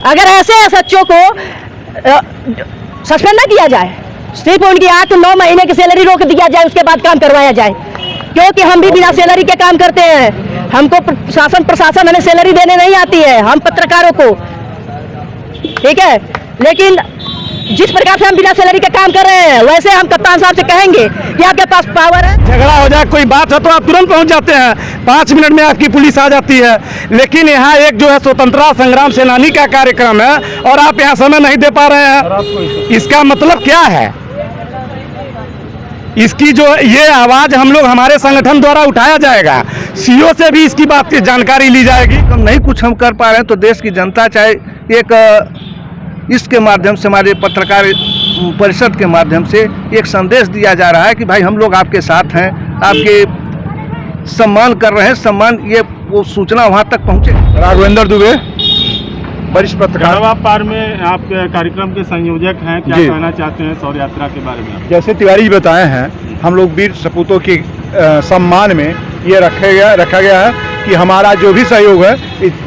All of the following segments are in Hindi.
अगर ऐसे एसएचओ को सस्पेंड ना किया जाए, सिर्फ उनकी 8-9 महीने की सैलरी रोक दिया जाए, उसके बाद काम करवाया जाए, क्योंकि हम भी बिना सैलरी के काम करते हैं। हमको शासन प्रशासन हमें सैलरी देने नहीं आती है, हम पत्रकारों को, ठीक है। लेकिन जिस प्रकार से हम बिना सैलरी के काम कर रहे हैं, वैसे हम कप्तान साहब से कहेंगे कि आपके पास पावर है। झगड़ा हो जाए, कोई बात है तो आप तुरंत पहुंच जाते हैं, 5 मिनट में आपकी पुलिस आ जाती है। लेकिन यहाँ एक जो है स्वतंत्रता संग्राम सेनानी का कार्यक्रम है और आप यहाँ समय नहीं दे पा रहे हैं, इसका मतलब क्या है? इसकी जो ये आवाज हम लोग हमारे संगठन द्वारा उठाया जाएगा, सीओ से भी इसकी बात की जानकारी ली जाएगी। हम नहीं कुछ हम कर पा रहे हैं तो देश की जनता चाहे एक इसके माध्यम से, हमारे पत्रकार परिषद के माध्यम से एक संदेश दिया जा रहा है कि भाई हम लोग आपके साथ हैं, आपके सम्मान कर रहे हैं। सम्मान ये वो सूचना वहाँ तक पहुँचे। राघवेंद्र दुबे, वरिष्ठ पत्रकार। जड़वा पार में आप कार्यक्रम के संयोजक हैं, क्या कहना चाहते हैं शौर्य यात्रा के बारे में? जैसे तिवारी जी बताए हैं, हम लोग वीर सपूतों के सम्मान में ये रखा गया है कि हमारा जो भी सहयोग है,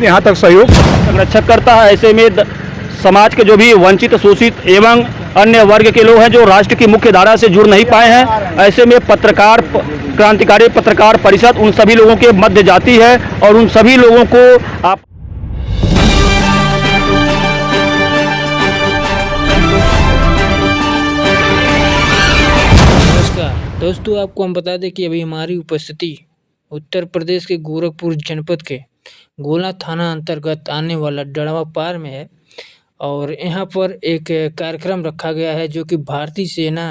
यहाँ तक सहयोग संरक्षक करता है। ऐसे में समाज के जो भी वंचित, शोषित एवं अन्य वर्ग के लोग हैं जो राष्ट्र की मुख्य धारा से जुड़ नहीं पाए हैं, ऐसे में क्रांतिकारी पत्रकार परिषद उन सभी लोगों के मध्य जाती है और उन सभी लोगों को आप दोस्तों, आपको हम बता दें कि अभी हमारी उपस्थिति उत्तर प्रदेश के गोरखपुर जनपद के गोला थाना अंतर्गत आने वाला डड़वा पार में है और यहाँ पर एक कार्यक्रम रखा गया है जो कि भारतीय सेना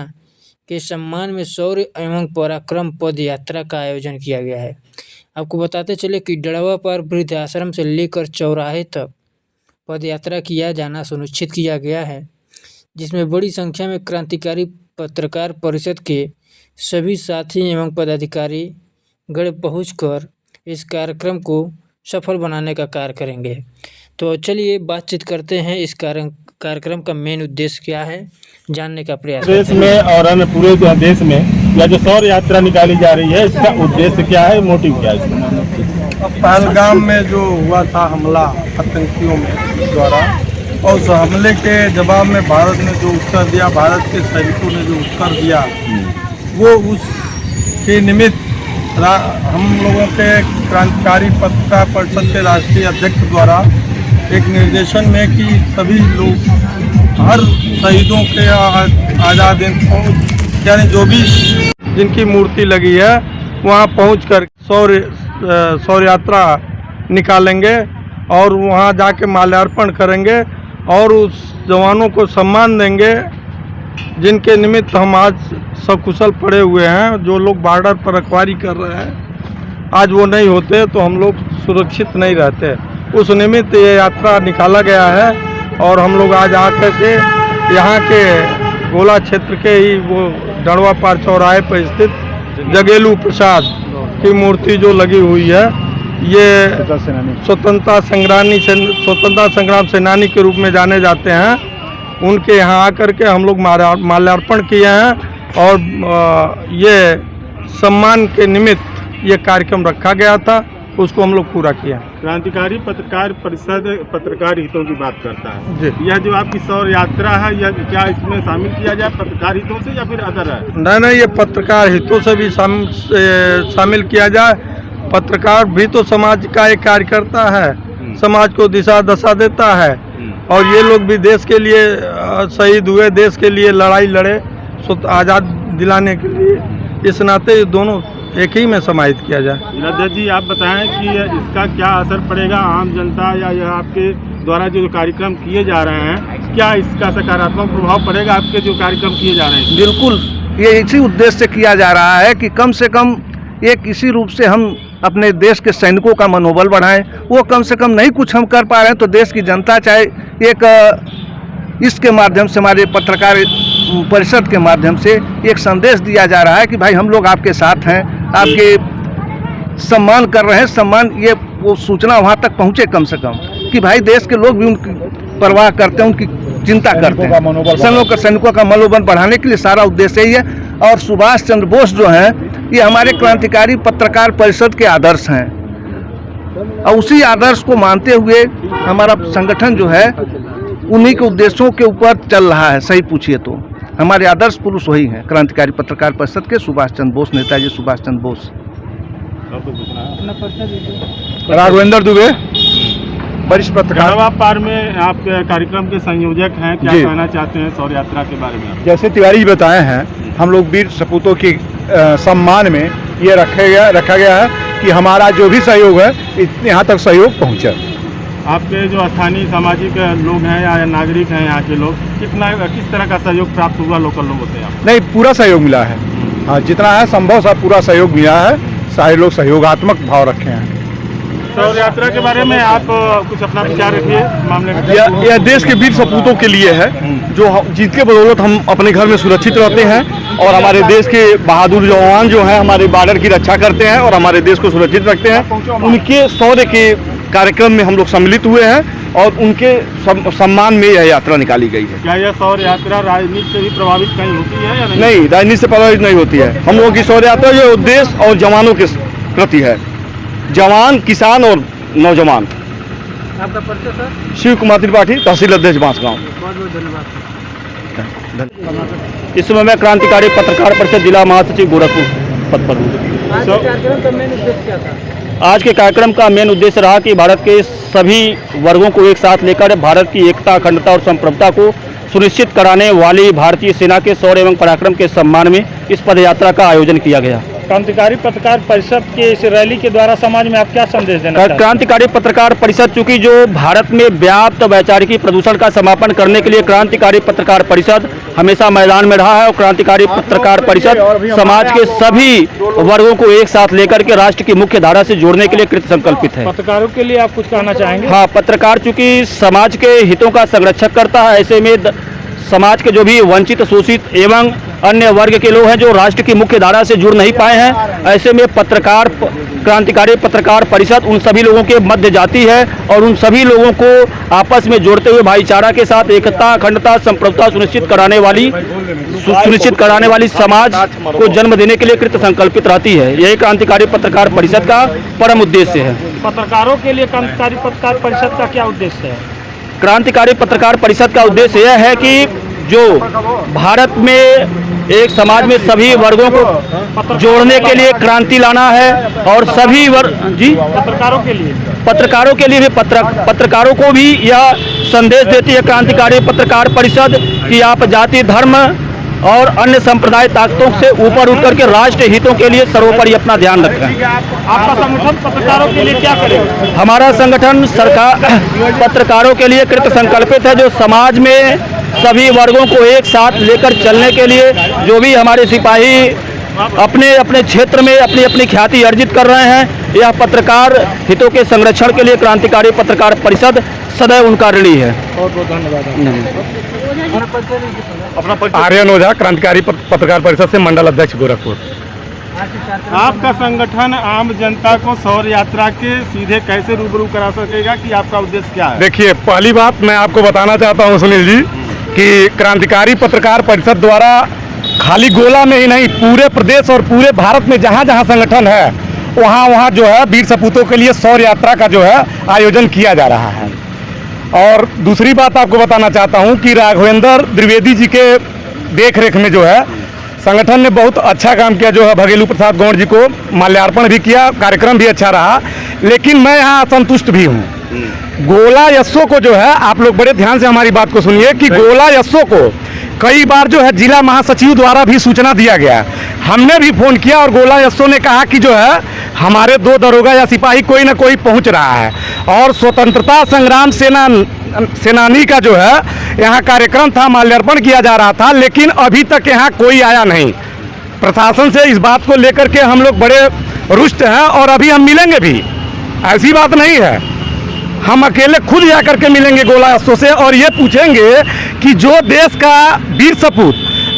के सम्मान में शौर्य एवं पराक्रम पद यात्रा का आयोजन किया गया है। आपको बताते चले कि डड़वा पार वृद्धाश्रम से लेकर चौराहे तक पद यात्रा किया जाना सुनिश्चित किया गया है, जिसमें बड़ी संख्या में क्रांतिकारी पत्रकार परिषद के सभी साथी एवं पदाधिकारी गढ़ पहुंचकर इस कार्यक्रम को सफल बनाने का कार्य करेंगे। तो चलिए बातचीत करते हैं, इस कार्यक्रम का मेन उद्देश्य क्या है जानने का प्रयास। देश में और अन्य पूरे देश में यह जो शौर्य यात्रा निकाली जा रही है, इसका उद्देश्य क्या है, मोटिव क्या है? पहलगाम में जो हुआ था हमला आतंकियों में द्वारा, और उस हमले के जवाब में भारत ने जो उत्तर दिया, भारत के सैनिकों ने जो उत्तर दिया, वो उसके निमित्त हम लोगों के क्रांतिकारी पत्रकार परिषद के राष्ट्रीय अध्यक्ष द्वारा एक निर्देशन में कि सभी लोग हर शहीदों के आज़ाद हिंद फौज यानी जो भी जिनकी मूर्ति लगी है वहाँ पहुंचकर शौर्य यात्रा निकालेंगे और वहाँ जाके माल्यार्पण करेंगे और उस जवानों को सम्मान देंगे जिनके निमित्त हम आज सकुशल पड़े हुए हैं। जो लोग बॉर्डर पर रखवारी कर रहे हैं, आज वो नहीं होते तो हम लोग सुरक्षित नहीं रहते। उस निमित्त ये यात्रा निकाला गया है और हम लोग आज आकर के यहाँ के गोला क्षेत्र के ही वो डड़वा पार चौराहे पर स्थित जगेलू प्रसाद की मूर्ति जो लगी हुई है, ये स्वतंत्रता संग्राम सेनानी के रूप में जाने जाते हैं। उनके यहाँ आकर के हम लोग माल्यार्पण किए हैं और ये सम्मान के निमित्त ये कार्यक्रम रखा गया था, उसको हम लोग पूरा किया। क्रांतिकारी पत्रकार परिषद पत्रकार हितों की बात करता है जी। यह जो आपकी शौर्य यात्रा है, यह क्या इसमें शामिल किया जाए पत्रकार हितों से या फिर अदर है? नहीं, ये पत्रकार हितों से भी शामिल किया जाए। पत्रकार भी तो समाज का एक कार्यकर्ता है, समाज को दिशा दशा देता है और ये लोग भी देश के लिए शहीद हुए, देश के लिए लड़ाई लड़े आज़ाद दिलाने के लिए। इस नाते ये दोनों एक ही में समाहित किया जाए। अध्यक्ष जी, आप बताएं कि इसका क्या असर पड़ेगा आम जनता या यह आपके द्वारा जो कार्यक्रम किए जा रहे हैं, क्या इसका सकारात्मक प्रभाव पड़ेगा आपके जो कार्यक्रम किए जा रहे हैं? बिल्कुल, ये इसी उद्देश्य से किया जा रहा है कि कम से कम एक इसी रूप से हम अपने देश के सैनिकों का मनोबल बढ़ाएं। वो कम से कम नहीं कुछ हम कर पा रहे हैं तो देश की जनता चाहे एक इसके माध्यम से, हमारे पत्रकार परिषद के माध्यम से एक संदेश दिया जा रहा है कि भाई हम लोग आपके साथ हैं, आपके सम्मान कर रहे हैं। सम्मान ये वो सूचना वहाँ तक पहुँचे कम से कम कि भाई देश के लोग भी उनकी परवाह करते हैं, उनकी चिंता करते हैं। सैनिकों का मनोबल बढ़ाने के लिए सारा उद्देश्य यही है। और सुभाष चंद्र बोस जो हैं, ये हमारे क्रांतिकारी पत्रकार परिषद के आदर्श हैं। और उसी आदर्श को मानते हुए हमारा संगठन जो है उन्हीं के उद्देश्यों के ऊपर चल रहा है। सही पूछिए तो हमारे आदर्श पुरुष वही हैं, क्रांतिकारी पत्रकार परिषद के सुभाष चंद्र बोस, नेताजी सुभाष चंद्र बोस। राघवेंद्र दुबे, वरिष्ठ पत्रकार। गढ़वा पार में आप कार्यक्रम के संयोजक हैं, क्या कहना चाहते हैं शौर्य यात्रा के बारे में? जैसे तिवारी जी बताए हैं, हम लोग वीर सपूतों के सम्मान में ये रखा गया है कि हमारा जो भी सहयोग है यहाँ तक सहयोग पहुँचे। आपके जो स्थानीय सामाजिक लोग हैं या नागरिक हैं यहाँ के लोग, किस तरह का सहयोग प्राप्त हुआ लोकल लोगों से? नहीं, पूरा सहयोग मिला है। हाँ, जितना है संभव सब पूरा सहयोग मिला है। सारे लोग सहयोगात्मक भाव रखे हैं। शौर्य यात्रा के बारे में आप कुछ अपना विचार रखिए मामले में। यह देश के वीर सपूतों के लिए है, जो जिनके बदौलत हम अपने घर में सुरक्षित रहते हैं और हमारे देश के बहादुर जवान जो हैं हमारे बॉर्डर की रक्षा करते हैं और हमारे देश को सुरक्षित रखते हैं। उनके शौर्य के कार्यक्रम में हम लोग सम्मिलित हुए हैं और उनके सम्मान में यह यात्रा निकाली गई है। क्या यह शौर्य यात्रा राजनीति से भी प्रभावित कहीं होती है या नहीं? नहीं, राजनीति से प्रभावित नहीं होती है। हम लोगों की शौर्य यात्रा जो उद्देश्य और जवानों के प्रति है, जवान, किसान और नौजवान। आपका परिचय सर? शिव कुमार त्रिपाठी, तहसील अध्यक्ष बांसगांव। बहुत बहुत धन्यवाद। इस समय मैं क्रांतिकारी पत्रकार परिषद जिला महासचिव गोरखपुर पद पर हूँ। आज के कार्यक्रम का मेन उद्देश्य क्या था? आज के कार्यक्रम का मेन उद्देश्य रहा कि भारत के सभी वर्गों को एक साथ लेकर भारत की एकता, अखंडता और संप्रभुता को सुनिश्चित कराने वाली भारतीय सेना के शौर्य एवं पराक्रम के सम्मान में इस पदयात्रा का आयोजन किया गया। क्रांतिकारी पत्रकार परिषद के इस रैली के द्वारा समाज में आप क्या संदेश देना चाहते हैं? क्रांतिकारी पत्रकार परिषद चूंकि जो भारत में व्याप्त वैचारिकी प्रदूषण का समापन करने के लिए क्रांतिकारी पत्रकार परिषद हमेशा मैदान में रहा है और क्रांतिकारी पत्रकार परिषद समाज के सभी वर्गों को एक साथ लेकर के राष्ट्र की मुख्य धारा से जोड़ने के लिए कृत संकल्पित है। पत्रकारों के लिए आप कुछ कहना चाहेंगे? हाँ, पत्रकार चूंकि समाज के हितों का संरक्षक करता है, ऐसे में समाज के जो भी वंचित, शोषित एवं अन्य वर्ग के लोग हैं जो राष्ट्र की मुख्य धारा से जुड़ नहीं पाए हैं, ऐसे में क्रांतिकारी पत्रकार परिषद उन सभी लोगों के मध्य जाती है और उन सभी लोगों को आपस में जोड़ते हुए भाईचारा के साथ एकता, अखंडता, संप्रभुता सुनिश्चित कराने वाली समाज को जन्म देने के लिए कृत संकल्पित रहती है। यही क्रांतिकारी पत्रकार परिषद का परम उद्देश्य है। पत्रकारों के लिए क्रांतिकारी पत्रकार परिषद का क्या उद्देश्य है? क्रांतिकारी पत्रकार परिषद का उद्देश्य यह है कि जो भारत में एक समाज में सभी वर्गों को जोड़ने के लिए क्रांति लाना है और सभी पत्रकारों के लिए भी पत्रकारों को भी यह संदेश देती है क्रांतिकारी पत्रकार परिषद कि आप जाति, धर्म और अन्य संप्रदाय ताकतों से ऊपर उठ करके राष्ट्र हितों के लिए सर्वोपरि अपना ध्यान रखें। आपका संगठन पत्रकारों के लिए क्या करेगा? हमारा संगठन पत्रकारों के लिए कृत संकल्पित है, जो समाज में सभी वर्गों को एक साथ लेकर चलने के लिए जो भी हमारे सिपाही अपने अपने क्षेत्र में अपनी अपनी ख्याति अर्जित कर रहे हैं, यह पत्रकार हितों के संरक्षण के लिए क्रांतिकारी पत्रकार परिषद सदैव उनका ऋणी है। बहुत बहुत धन्यवाद। आर्यन ओझा, क्रांतिकारी पत्रकार परिषद से मंडल अध्यक्ष गोरखपुर। आपका संगठन आम जनता को शौर्य यात्रा के सीधे कैसे रूबरू करा सकेगा कि आपका उद्देश्य क्या है? देखिए, पहली बात मैं आपको बताना चाहता हूं सुनील जी कि क्रांतिकारी पत्रकार परिषद द्वारा खाली गोला में ही नहीं, पूरे प्रदेश और पूरे भारत में जहां जहां संगठन है वहां जो है वीर सपूतों के लिए शौर्य यात्रा का जो है आयोजन किया जा रहा है। और दूसरी बात आपको बताना चाहता हूं कि राघवेंद्र द्विवेदी जी के देखरेख में जो है संगठन ने बहुत अच्छा काम किया, जो है भगेलू प्रसाद गौड़ जी को माल्यार्पण भी किया, कार्यक्रम भी अच्छा रहा। लेकिन मैं यहाँ असंतुष्ट भी हूँ। गोला यस्सो को जो है, आप लोग बड़े ध्यान से हमारी बात को सुनिए कि गोला यस्सो को कई बार जो है जिला महासचिव द्वारा भी सूचना दिया गया। हमने भी फोन किया और गोला यस्सो ने कहा कि जो है हमारे 2 दरोगा या सिपाही कोई ना कोई पहुंच रहा है। और स्वतंत्रता संग्राम सेनानी का जो है यहाँ कार्यक्रम था, माल्यार्पण किया जा रहा था, लेकिन अभी तक यहाँ कोई आया नहीं। प्रशासन से इस बात को लेकर के हम लोग बड़े रुष्ट हैं और अभी हम मिलेंगे भी, ऐसी बात नहीं है। हम अकेले खुद जाकर के मिलेंगे गोला यस्सो से और ये पूछेंगे कि जो देश का वीर सपूत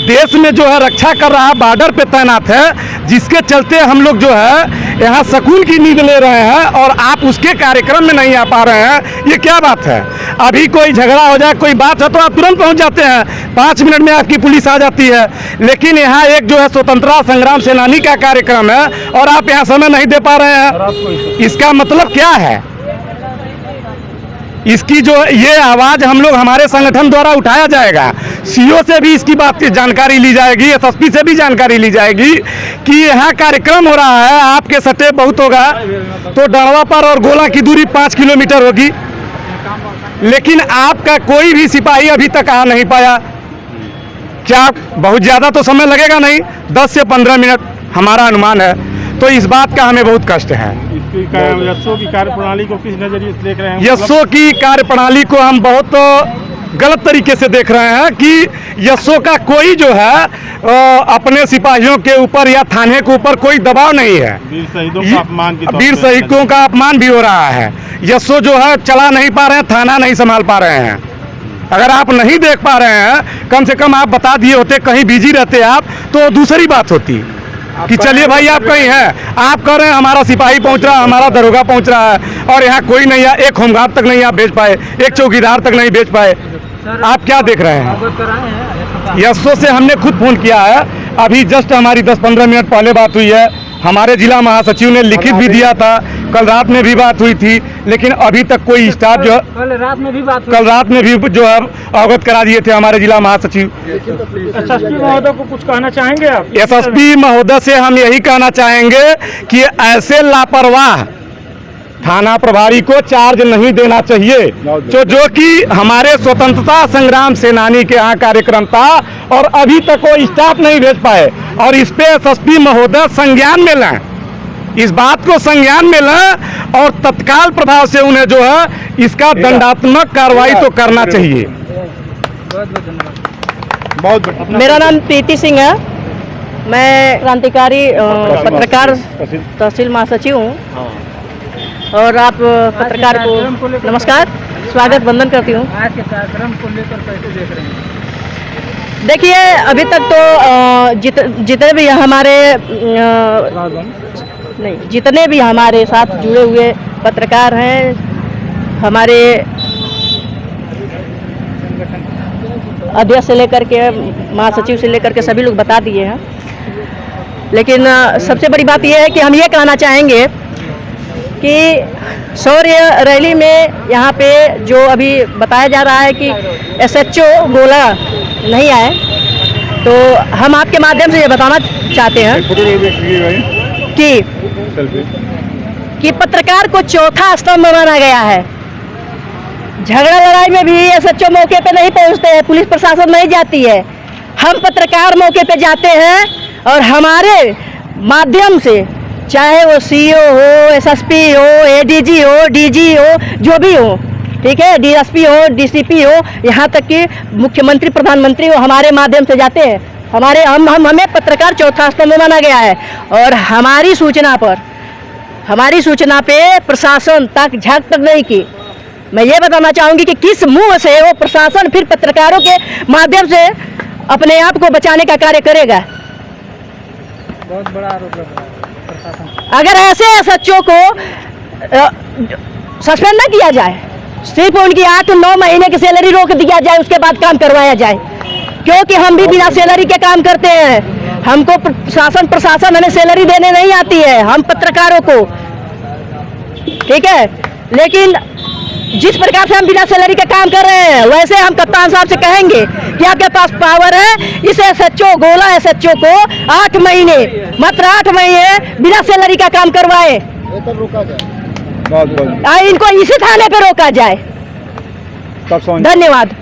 देश में जो है रक्षा कर रहा है, बॉर्डर पे तैनात है, जिसके चलते हम लोग जो है यहाँ सुकून की नींद ले रहे हैं और आप उसके कार्यक्रम में नहीं आ पा रहे हैं, ये क्या बात है? अभी कोई झगड़ा हो जाए, कोई बात है तो आप तुरंत पहुँच जाते हैं, 5 मिनट में आपकी पुलिस आ जाती है। लेकिन यहाँ एक जो है स्वतंत्रता संग्राम सेनानी का कार्यक्रम है और आप यहाँ समय नहीं दे पा रहे हैं, इसका मतलब क्या है? इसकी जो ये आवाज़ हम लोग हमारे संगठन द्वारा उठाया जाएगा, सीओ से भी इसकी बात की जानकारी ली जाएगी, एसएसपी से भी जानकारी ली जाएगी कि यहाँ कार्यक्रम हो रहा है, आपके सटे बहुत होगा तो डड़वा पर और गोला की दूरी 5 किलोमीटर होगी, लेकिन आपका कोई भी सिपाही अभी तक आ नहीं पाया। क्या बहुत ज़्यादा तो समय लगेगा नहीं, 10 से 15 मिनट हमारा अनुमान है, तो इस बात का हमें बहुत कष्ट है। यशो की कार्यप्रणाली को किस नजरिए से देख रहे हैं? यशो की कार्यप्रणाली को हम बहुत गलत तरीके से देख रहे हैं कि यशो का कोई जो है अपने सिपाहियों के ऊपर या थाने के ऊपर कोई दबाव नहीं है। वीर शहीदों का अपमान की वीर शहीदों का अपमान भी हो रहा है। यशो जो है चला नहीं पा रहे हैं, थाना नहीं संभाल पा रहे हैं। अगर आप नहीं देख पा रहे हैं, कम से कम आप बता दिए होते, कहीं बिजी रहते आप तो दूसरी बात होती कि चलिए भाई आप कहीं हैं, आप कह रहे हैं हमारा सिपाही पहुंच रहा है, हमारा दरोगा पहुंच रहा है और यहाँ कोई नहीं है, एक होमगार्ड तक नहीं आप भेज पाए, एक चौकीदार तक नहीं भेज पाए। आप क्या देख रहे हैं? यशो से हमने खुद फोन किया है, अभी जस्ट हमारी 10-15 मिनट पहले बात हुई है। हमारे जिला महासचिव ने लिखित भी दिया था, कल रात में भी बात हुई थी, लेकिन अभी तक कोई स्टाफ जो कल रात में भी जो है अवगत करा दिए थे हमारे जिला महासचिव। एसएसपी महोदय को कुछ कहना चाहेंगे आप? एसएसपी महोदय से हम यही कहना चाहेंगे कि ऐसे लापरवाह थाना प्रभारी को चार्ज नहीं देना चाहिए, जो कि हमारे स्वतंत्रता संग्राम सेनानी के यहाँ कार्यक्रम था और अभी तक वो स्टाफ नहीं भेज पाए। और इस पे एसएसपी महोदय संज्ञान में लें, इस बात को संज्ञान में लें और तत्काल प्रभाव से उन्हें जो है इसका दंडात्मक कार्रवाई तो करना चाहिए। मेरा नाम प्रीति सिंह है, मैं क्रांतिकारी पत्रकार तहसील महासचिव हूँ और आप पत्रकार को नमस्कार, स्वागत वंदन करती हूँ। आज के कार्यक्रम को लेकर कैसे देख रहे हैं? देखिए अभी तक तो जितने भी हमारे जितने भी हमारे साथ जुड़े हुए पत्रकार हैं, हमारे अध्यक्ष से लेकर के महासचिव से लेकर के सभी लोग बता दिए हैं, लेकिन सबसे बड़ी बात यह है कि हम ये कहना चाहेंगे कि शौर्य रैली में यहाँ पे जो अभी बताया जा रहा है कि एसएचओ गोला नहीं आए, तो हम आपके माध्यम से ये बताना चाहते हैं कि पत्रकार को चौथा स्तंभ माना गया है। झगड़ा लड़ाई में भी एसएचओ मौके पे नहीं पहुँचते हैं, पुलिस प्रशासन नहीं जाती है, हम पत्रकार मौके पे जाते हैं और हमारे माध्यम से चाहे वो सीओ हो, एसएसपी हो, एडीजी हो, डीजी हो, जो भी हो, ठीक है, डीएसपी हो, डीसीपी हो, यहाँ तक कि मुख्यमंत्री प्रधानमंत्री हो, हमारे माध्यम से जाते हैं। हमें पत्रकार चौथा स्तंभ माना गया है और हमारी सूचना पे प्रशासन तक झांक तक नहीं की। मैं ये बताना चाहूँगी कि किस मुंह से वो प्रशासन फिर पत्रकारों के माध्यम से अपने आप को बचाने का कार्य करेगा। बहुत बड़ा आरोप लग रहा है प्रशासन। अगर ऐसे एसएचओ को सस्पेंड न किया जाए, सिर्फ उनकी 8-9 महीने की सैलरी रोक दिया जाए, उसके बाद काम करवाया जाए, क्योंकि हम भी बिना सैलरी के काम करते हैं। हमको प्रशासन हमें सैलरी देने नहीं आती है, हम पत्रकारों को, ठीक है, लेकिन जिस प्रकार से हम बिना सैलरी के काम कर रहे हैं, वैसे हम कप्तान साहब से कहेंगे कि आपके पास पावर है, इस एसएचओ गोला एसएचओ को 8 महीने, मात्र 8 महीने बिना सैलरी का काम करवाए, इनको इसी थाने पे रोका जाए। धन्यवाद।